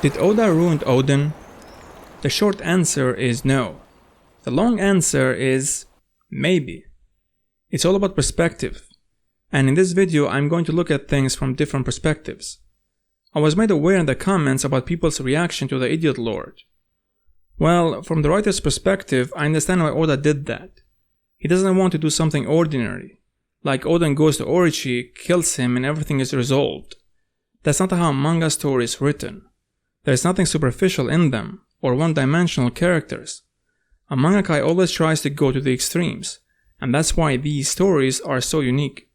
Did Oda ruin Oden? The short answer is no. The long answer is maybe. It's all about perspective. And in this video I'm going to look at things from different perspectives. I was made aware in the comments about people's reaction to the Idiot Lord. Well, from the writer's perspective, I understand why Oda did that. He doesn't want to do something ordinary. Like Oden goes to Orochi, kills him, and everything is resolved. That's not how a manga story is written. There's nothing superficial in them, or one-dimensional characters. A mangaka always tries to go to the extremes, and that's why these stories are so unique.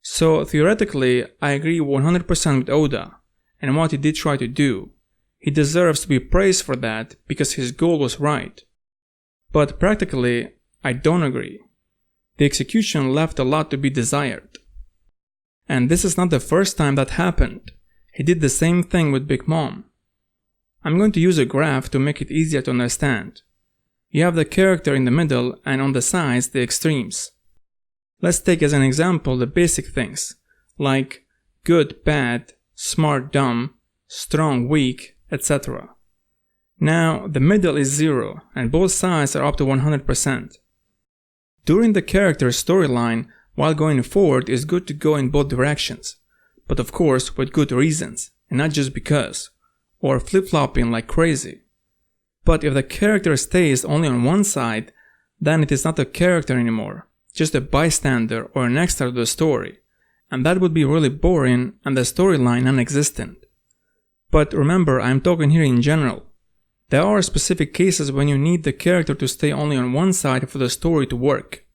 So theoretically, I agree 100% with Oda, and what he did try to do. He deserves to be praised for that because his goal was right. But practically, I don't agree. The execution left a lot to be desired. And this is not the first time that happened. He did the same thing with Big Mom. I'm going to use a graph to make it easier to understand. You have the character in the middle and on the sides the extremes. Let's take as an example the basic things, like good, bad, smart, dumb, strong, weak, etc. Now, the middle is 0 and both sides are up to 100%. During the character's storyline, while going forward is good to go in both directions, but of course with good reasons, and not just because, or flip-flopping like crazy. But if the character stays only on one side, then it is not a character anymore, just a bystander or an extra to the story, and that would be really boring and the storyline non-existent. But remember, I'm talking here in general. There are specific cases when you need the character to stay only on one side for the story to work.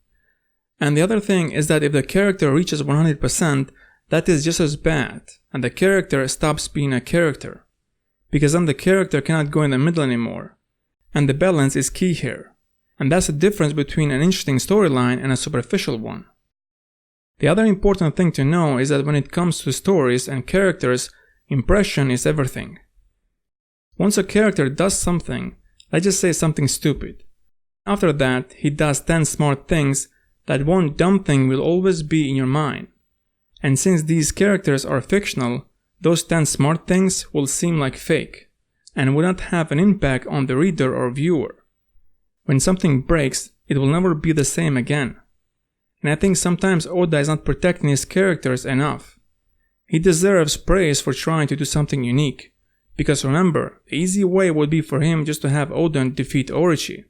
And the other thing is that if the character reaches 100%, that is just as bad, and the character stops being a character. Because then the character cannot go in the middle anymore. And the balance is key here. And that's the difference between an interesting storyline and a superficial one. The other important thing to know is that when it comes to stories and characters, impression is everything. Once a character does something, let's just say something stupid. After that, he does 10 smart things, that one dumb thing will always be in your mind. And since these characters are fictional, those 10 smart things will seem like fake, and will not have an impact on the reader or viewer. When something breaks, it will never be the same again. And I think sometimes Oda is not protecting his characters enough. He deserves praise for trying to do something unique. Because remember, the easy way would be for him just to have Oden defeat Orochi.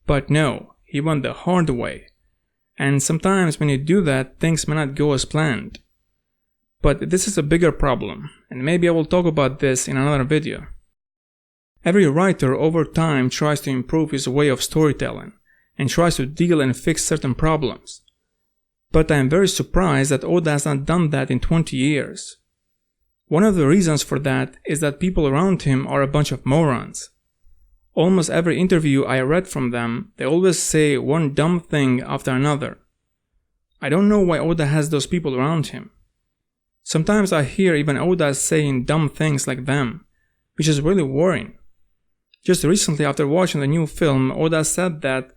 But no, he went the hard way. And sometimes when you do that, things may not go as planned. But this is a bigger problem, and maybe I will talk about this in another video. Every writer over time tries to improve his way of storytelling, and tries to deal and fix certain problems. But I am very surprised that Oda has not done that in 20 years. One of the reasons for that is that people around him are a bunch of morons. Almost every interview I read from them, they always say one dumb thing after another. I don't know why Oda has those people around him. Sometimes I hear even Oda saying dumb things like them, which is really worrying. Just recently after watching the new film, Oda said that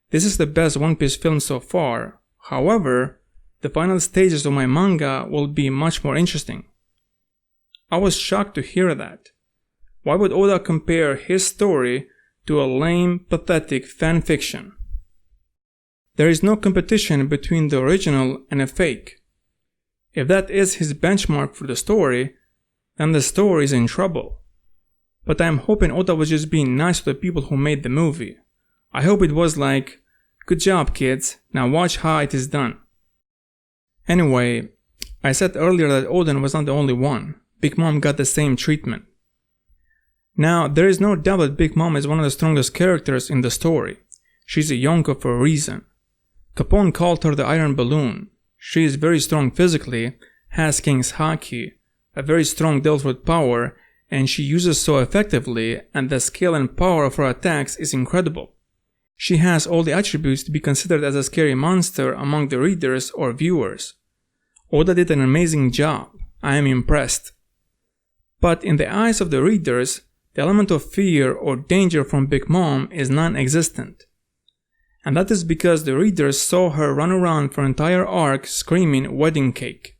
this is the best One Piece film so far. However, the final stages of my manga will be much more interesting. I was shocked to hear that. Why would Oda compare his story to a lame, pathetic fanfiction? There is no competition between the original and a fake. If that is his benchmark for the story, then the story is in trouble. But I am hoping Oda was just being nice to the people who made the movie. I hope it was like, good job kids, now watch how it is done. Anyway, I said earlier that Oden was not the only one. Big Mom got the same treatment. Now, there is no doubt that Big Mom is one of the strongest characters in the story. She's a Yonko for a reason. Capone called her the Iron Balloon. She is very strong physically, has King's Haki, a very strong Delphoid power, and she uses so effectively, and the scale and power of her attacks is incredible. She has all the attributes to be considered as a scary monster among the readers or viewers. Oda did an amazing job. I am impressed. But in the eyes of the readers, the element of fear or danger from Big Mom is non-existent. And that is because the readers saw her run around for an entire arc screaming wedding cake.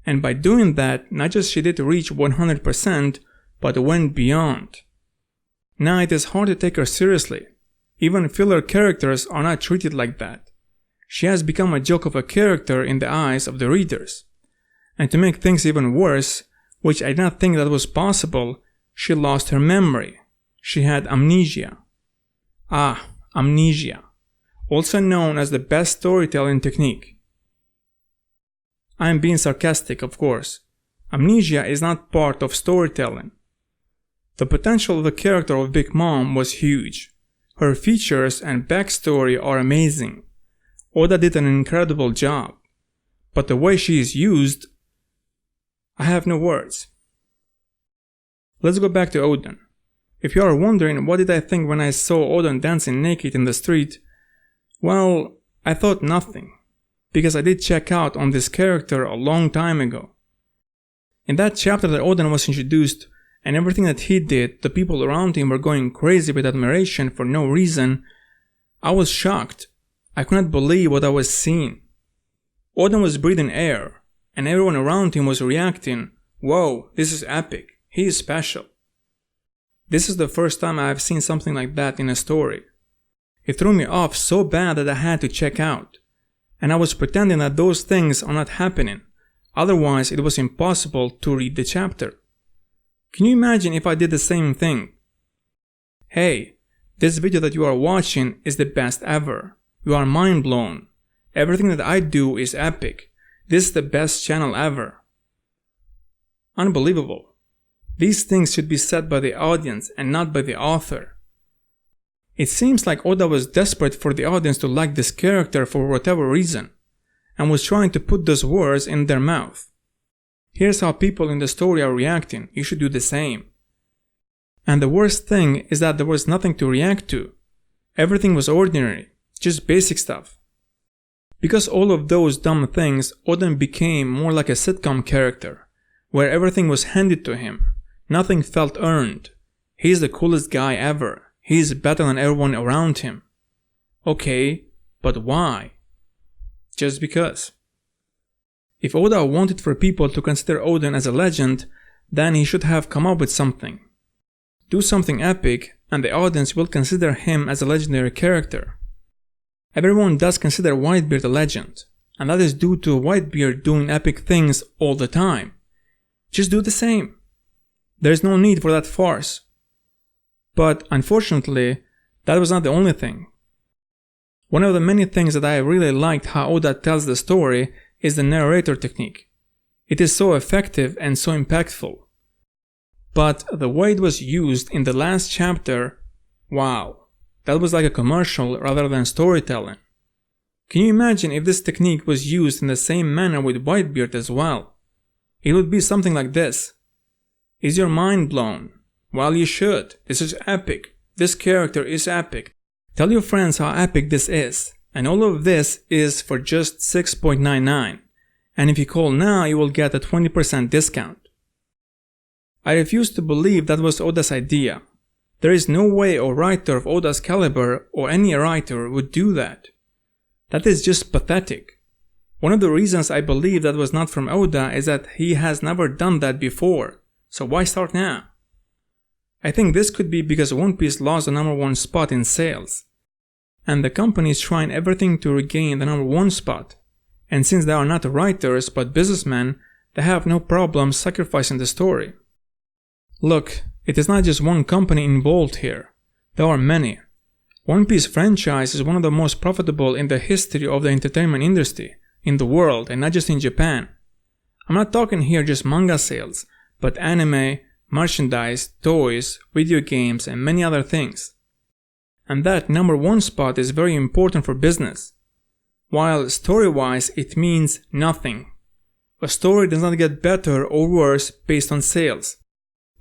And by doing that, not just she did reach 100%, but went beyond. Now it is hard to take her seriously. Even filler characters are not treated like that. She has become a joke of a character in the eyes of the readers. And to make things even worse, which I did not think that was possible, she lost her memory. She had amnesia. Amnesia, also known as the best storytelling technique. I am being sarcastic, of course. Amnesia is not part of storytelling. The potential of the character of Big Mom was huge. Her features and backstory are amazing. Oda did an incredible job. But the way she is used, I have no words. Let's go back to Oden. If you are wondering what did I think when I saw Oden dancing naked in the street, well, I thought nothing, because I did check out on this character a long time ago. In that chapter that Oden was introduced, and everything that he did, the people around him were going crazy with admiration for no reason, I was shocked. I could not believe what I was seeing. Oden was breathing air, and everyone around him was reacting, "Whoa, this is epic, he is special." This is the first time I have seen something like that in a story. It threw me off so bad that I had to check out, and I was pretending that those things are not happening, otherwise it was impossible to read the chapter. Can you imagine if I did the same thing? Hey, this video that you are watching is the best ever. You are mind blown. Everything that I do is epic. This is the best channel ever. Unbelievable. These things should be said by the audience and not by the author. It seems like Oda was desperate for the audience to like this character for whatever reason, and was trying to put those words in their mouth. Here's how people in the story are reacting, you should do the same. And the worst thing is that there was nothing to react to. Everything was ordinary, just basic stuff. Because all of those dumb things, Oden became more like a sitcom character, where everything was handed to him. Nothing felt earned. He's the coolest guy ever. He's better than everyone around him. Okay, but why? Just because. If Oda wanted for people to consider Oden as a legend, then he should have come up with something. Do something epic, and the audience will consider him as a legendary character. Everyone does consider Whitebeard a legend, and that is due to Whitebeard doing epic things all the time. Just do the same. There is no need for that farce. But unfortunately, that was not the only thing. One of the many things that I really liked how Oda tells the story is the narrator technique. It is so effective and so impactful. But the way it was used in the last chapter, wow, that was like a commercial rather than storytelling. Can you imagine if this technique was used in the same manner with Whitebeard as well? It would be something like this. Is your mind blown? Well, you should. This is epic. This character is epic. Tell your friends how epic this is. And all of this is for just $6.99. And if you call now, you will get a 20% discount. I refuse to believe that was Oda's idea. There is no way a writer of Oda's caliber or any writer would do that. That is just pathetic. One of the reasons I believe that was not from Oda is that he has never done that before. So why start now? I think this could be because One Piece lost the #1 spot in sales. And the company is trying everything to regain the #1 spot. And since they are not writers but businessmen, they have no problem sacrificing the story. Look, it is not just one company involved here. There are many. One Piece franchise is one of the most profitable in the history of the entertainment industry, in the world, and not just in Japan. I'm not talking here just manga sales, but anime, merchandise, toys, video games, and many other things. And that #1 spot is very important for business. While story-wise it means nothing. A story does not get better or worse based on sales.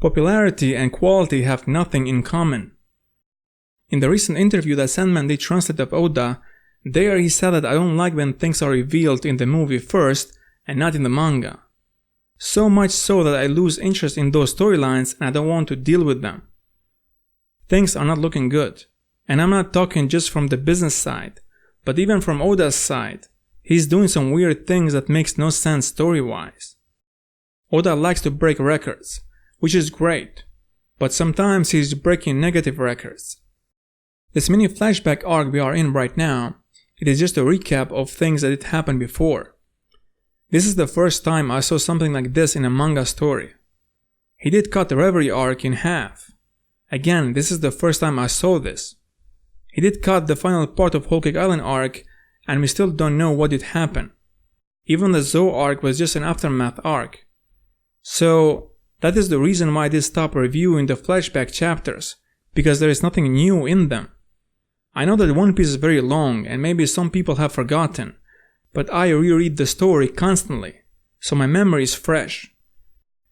Popularity and quality have nothing in common. In the recent interview that Sandman did translate of Oda, there he said that I don't like when things are revealed in the movie first and not in the manga. So much so that I lose interest in those storylines and I don't want to deal with them. Things are not looking good. And I'm not talking just from the business side, but even from Oda's side. He's doing some weird things that makes no sense story-wise. Oda likes to break records, which is great. but sometimes he's breaking negative records. This mini flashback arc we are in right now, it is just a recap of things that happened before. This is the first time I saw something like this in a manga story. He did cut the Reverie arc in half. Again, this is the first time I saw this. He did cut the final part of Whole Cake Island arc, and we still don't know what did happen. Even the Zou arc was just an aftermath arc. So, that is the reason why I did stop reviewing the flashback chapters, because there is nothing new in them. I know that One Piece is very long and maybe some people have forgotten, but I reread the story constantly, so my memory is fresh.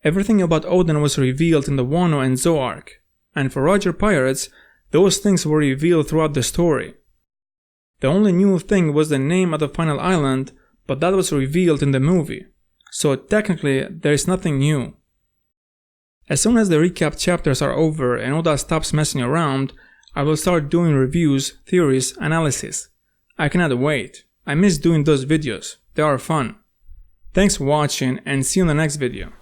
Everything about Oden was revealed in the Wano and Zou arc, and for Roger Pirates, those things were revealed throughout the story. The only new thing was the name of the final island, but that was revealed in the movie, so technically there is nothing new. As soon as the recap chapters are over and Oda stops messing around, I will start doing reviews, theories, analysis. I cannot wait. I miss doing those videos. They are fun. Thanks for watching and see you in the next video.